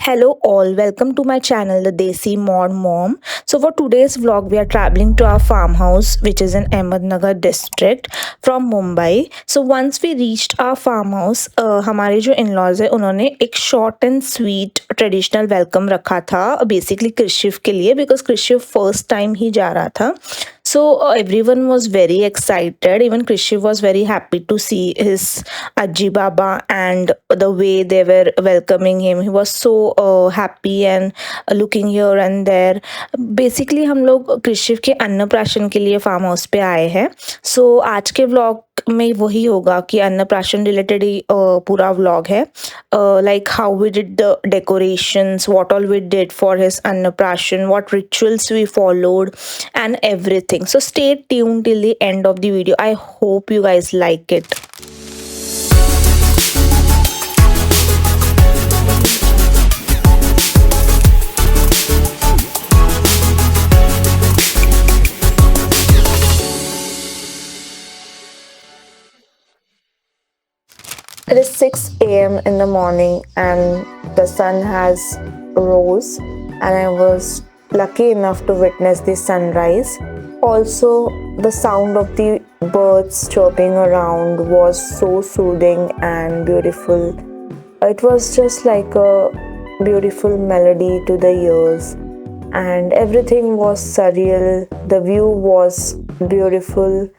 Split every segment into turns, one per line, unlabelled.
Hello all, welcome to my channel The Desi Mod Mom. So for today's vlog we are traveling to our farmhouse which is in Ahmednagar district from Mumbai. So once we reached our farmhouse, हमारे जो in-laws है उन्होंने एक short and sweet traditional welcome रखा था basically कृषिव के लिए because कृषिव first time ही जा रहा था. So everyone was very excited. Even Krishiv was very happy to see his Ajji Baba and the way they were welcoming him. He was so happy and looking here and there. Basically हम लोग कृषिव के अन्नप्राशन के लिए farm house पे आए हैं. So आज के व्लॉग में वही होगा कि अन्नप्राशन रिलेटेड ही पूरा व्लॉग है. Like how we did the decorations, what all we did for his अन्नप्राशन, what rituals we followed and everything. So stay tuned till the end of the video. I hope you guys like it. It is 6 a.m. in the morning and the sun has rose and I was lucky enough to witness the sunrise. Also, the sound of the birds chirping around was so soothing and beautiful. It was just like a beautiful melody to the ears and everything was surreal. The view was beautiful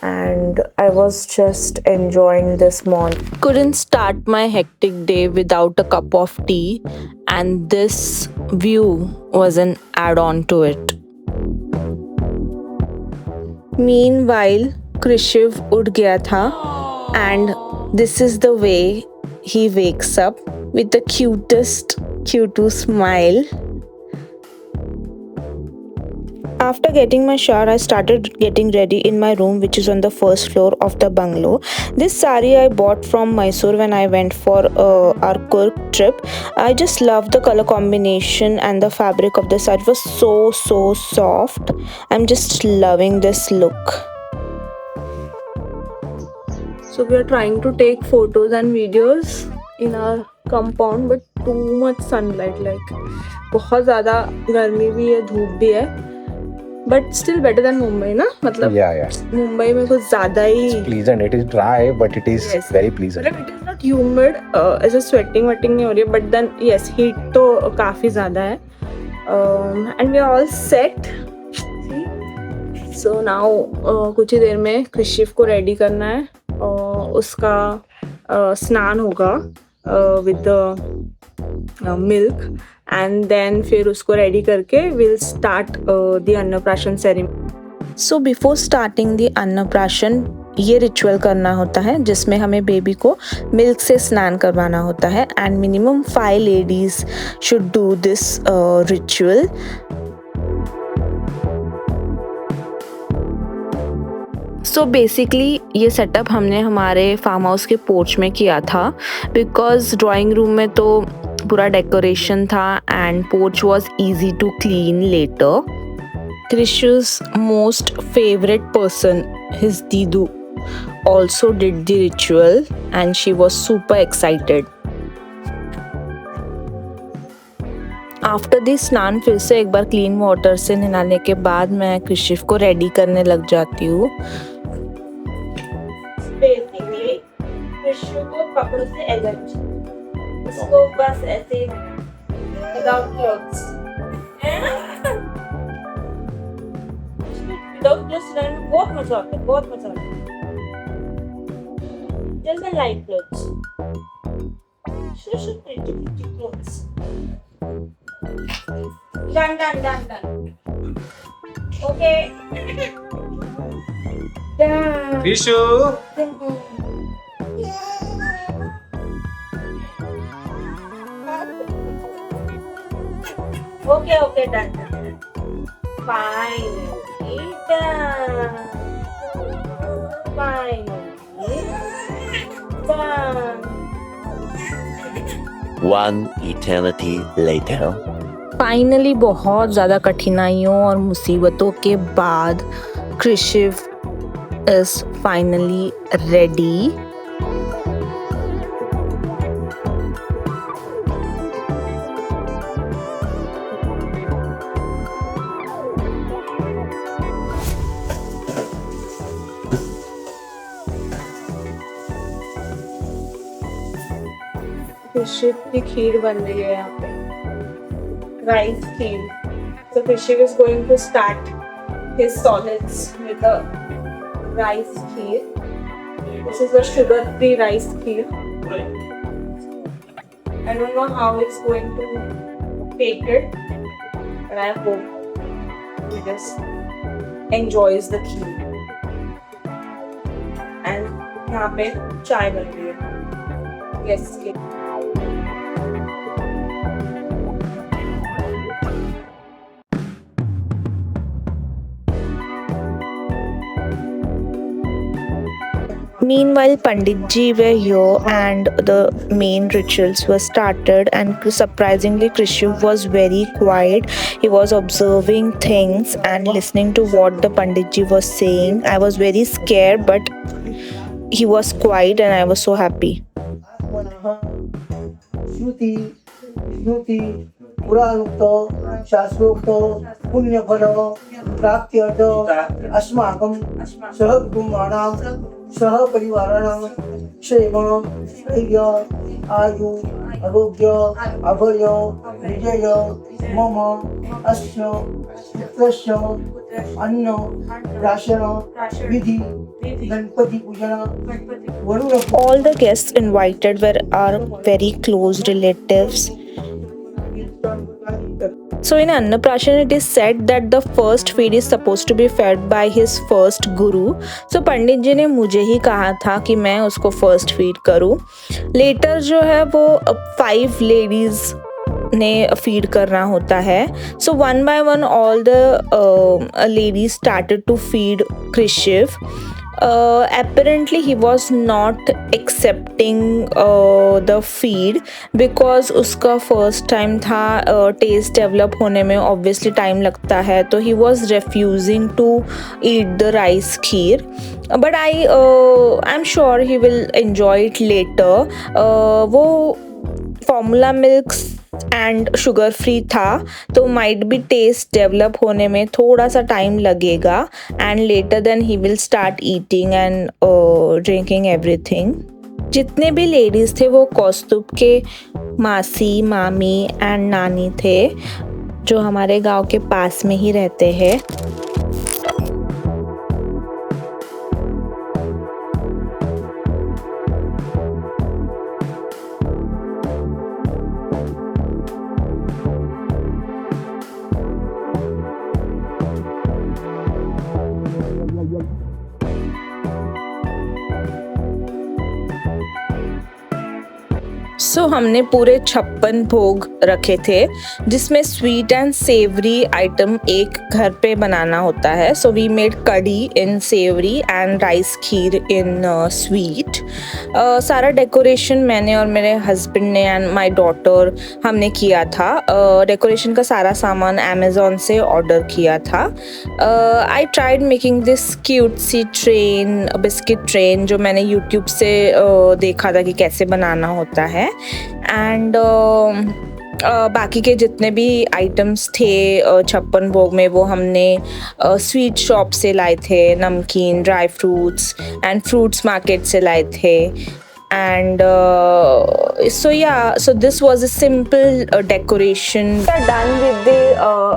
and I was just enjoying this morning. Couldn't start my hectic day without a cup of tea, and this view was an add-on to it. Meanwhile, Krishiv उठ गया था and this is the way he wakes up with the cutest cutie smile. After getting my shower, I started getting ready in my room which is on the first floor of the bungalow. This sari I bought from Mysore when I went for our Kurk trip. I just love the color combination and the fabric of the sari. It was so soft. I'm just loving this look. So we are trying to take photos and videos in our compound but too much sunlight, like बहुत ज़्यादा गर्मी भी है, धूप भी है. But still better than Mumbai, ना? मतलब Mumbai में कुछ ज़्यादा ही.
It's pleasant. It is dry, but it is very pleasant.
मतलब it is not humid. ऐसे sweating नहीं हो रही है. But then yes, heat तो काफ़ी ज़्यादा है. And we are all set. See? So now कुछ ही देर में कृषिव को रेडी करना है. उसका स्नान होगा with the milk. And then फिर उसको रेडी करके we'll start the अन्नप्राशन ceremony. So before starting the अन्नप्राशन ये रिचुअल करना होता है जिसमें हमें बेबी को मिल्क से स्नान करवाना होता है and minimum 5 ladies should do this ritual. So basically ये सेटअप हमने हमारे फार्म हाउस के पोर्च में किया था बिकॉज ड्राइंग रूम में तो पूरा डेकोरेशन था and porch was easy to clean later. Krishu's most favorite person, his Didu, also did the ritual and she was super excited. After the स्नान फिर से एक बार क्लीन वाटर से नहाने के बाद मैं कृषिव को रेडी करने लग जाती हूँ. बेसिकली कृषिव को कपड़ों से एलर्जी, उसको बस ऐसे विदाउट क्लोथ्स विदाउट क्लोथ्स रहने में बहुत मजा आता है, बहुत मजा आता है. Just in light clothes, should pretty clothes. Done. Okay. Done.
Krishu.
Okay, done. Finally done.
One eternity later.
Finally बहुत ज़्यादा कठिनाइयों और मुसीबतों के बाद कृषिव इज़ फाइनली रेडी. Krishiv की खीर बन रही है यहाँ पे, rice kheer. So Krishiv is going to start his solids with a rice kheer. This is a sugar-free rice kheer. I don't know how it's going to take it, but I hope he just enjoys the kheer. And यहाँ पे चाय बन रही है. Yes. Meanwhile, Pandit ji were here and the main rituals were started, and surprisingly Krishiv was very quiet. He was observing things and listening to what the Pandit ji was saying. I was very scared, but he was quiet and I was so happy.
श्रुति स्मृति पुराणोक्त शास्त्रोक्त पुण्यफल प्राप्त्यर्थ अस्माकं सहकुटुम्बानां सहपरिवाराणां क्षेम स्थैर्य आयु आरोग्य अभय विजय मम अस्य पुत्रस्य अन्न राशन विधि गणपति पूजन Varun.
All the guests invited were our very close relatives. So in Annaprashan it is said that the first feed is supposed to be fed by his first guru. So पंडित जी ने मुझे ही कहा था कि मैं उसको first feed करूँ. Later जो है वो 5 ladies ने feed करना होता है. So one by one all the ladies started to feed Krishiv. Apparently he was not accepting the feed because उसका first time था. taste develop होने में obviously time लगता है, तो he was refusing to eat the rice kheer. But I'm sure he will enjoy it later. वो formula milks and sugar free था, तो माइट बी टेस्ट डेवलप होने में थोड़ा सा टाइम लगेगा, and later then he will start eating and drinking everything. जितने भी लेडीज थे वो कौस्तुभ के मासी, मामी एंड नानी थे, जो हमारे गांव के पास में ही रहते हैं. सो हमने पूरे 56 भोग रखे थे, जिसमें स्वीट एंड सेवरी आइटम एक घर पे बनाना होता है. So we made kadhi in savoury and rice kheer in sweet. सारा डेकोरेशन मैंने और मेरे हस्बैंड ने एंड माय डॉटर हमने किया था. डेकोरेशन का सारा सामान अमेज़ॉन से ऑर्डर किया था. I tried making this cute सी ट्रेन, बिस्किट ट्रेन, जो मैंने यूट्यूब से देखा था कि कैसे बनाना होता है. एंड बाकी के जितने भी आइटम्स थे 56 भोग में, वो हमने स्वीट शॉप से लाए थे, नमकीन, dry fruits and fruits market से लाए थे. And so this was a simple decoration. We are done with the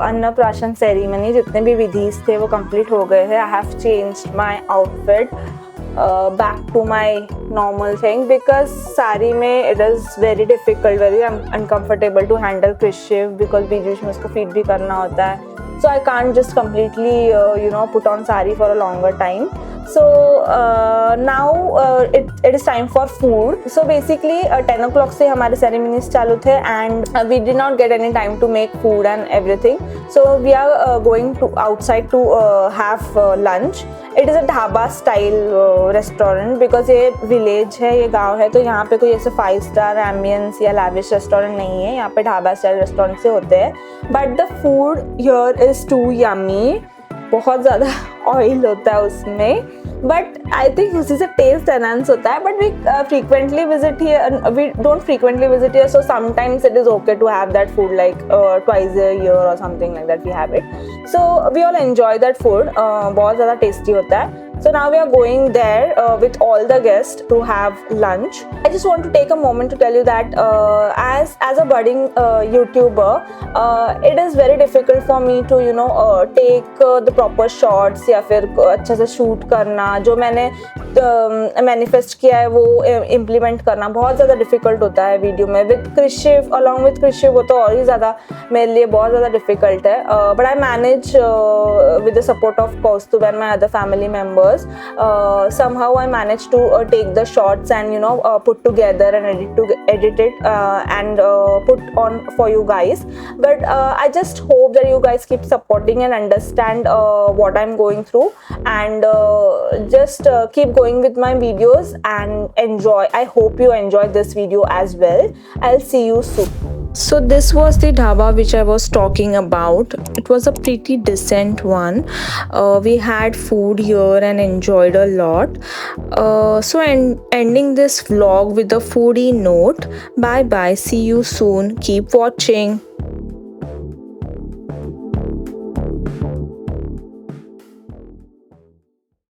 Annaprashan ceremony. जितने भी विधिस थे वो complete हो गए थे. I have changed my outfit back to my normal thing because sari में it is very difficult, very uncomfortable to handle Krishiv because बीच में उसको feed भी करना होता है. So I can't just completely put on sari for a longer time. So now it is time for food. So basically 10 o'clock से हमारे ceremonies चालू थे and we did not get any time to make food and everything. So we are going to outside to have lunch. It is a dhaba style restaurant because ये village है, ये गांव है, तो यहाँ पे कोई ऐसे 5-star ambience या lavish restaurant नहीं है. यहाँ पे ढाबा style restaurant से होते हैं. But the food here is too yummy. बहुत ज़्यादा ऑयल होता है उसमें, बट आई थिंक उसी से टेस्ट एनहांस होता है. But we frequently visit here, we don't frequently visit here, so sometimes it is okay to have that food like twice a year or something like that we have it. So we all enjoy that food. बहुत ज़्यादा tasty होता है. So now we are going there with all the guests to have lunch. I just want to take a moment to tell you that as a budding YouTuber, it is very difficult for me to take the proper shots या फिर अच्छे से shoot करना. जो मैंने manifest किया है वो इम्प्लीमेंट करना बहुत ज़्यादा डिफिकल्ट होता है वीडियो में. विद कृषिव, अलॉन्ग विद कृषिव, वो तो और ही ज़्यादा मेरे लिए बहुत ज़्यादा डिफिकल्ट है. But I manage with the support of Kaustubh and my other family members. somehow I managed to take the shots and put together and edit it and put on for you guys. But I just hope that you guys keep supporting and understand what I'm going through, and just keep going with my videos and enjoy. I hope you enjoyed this video as well. I'll see you soon. So this was the dhaba which I was talking about. It was a pretty decent one. We had food here and enjoyed a lot. So ending this vlog with a foodie note. Bye bye. See you soon. Keep watching.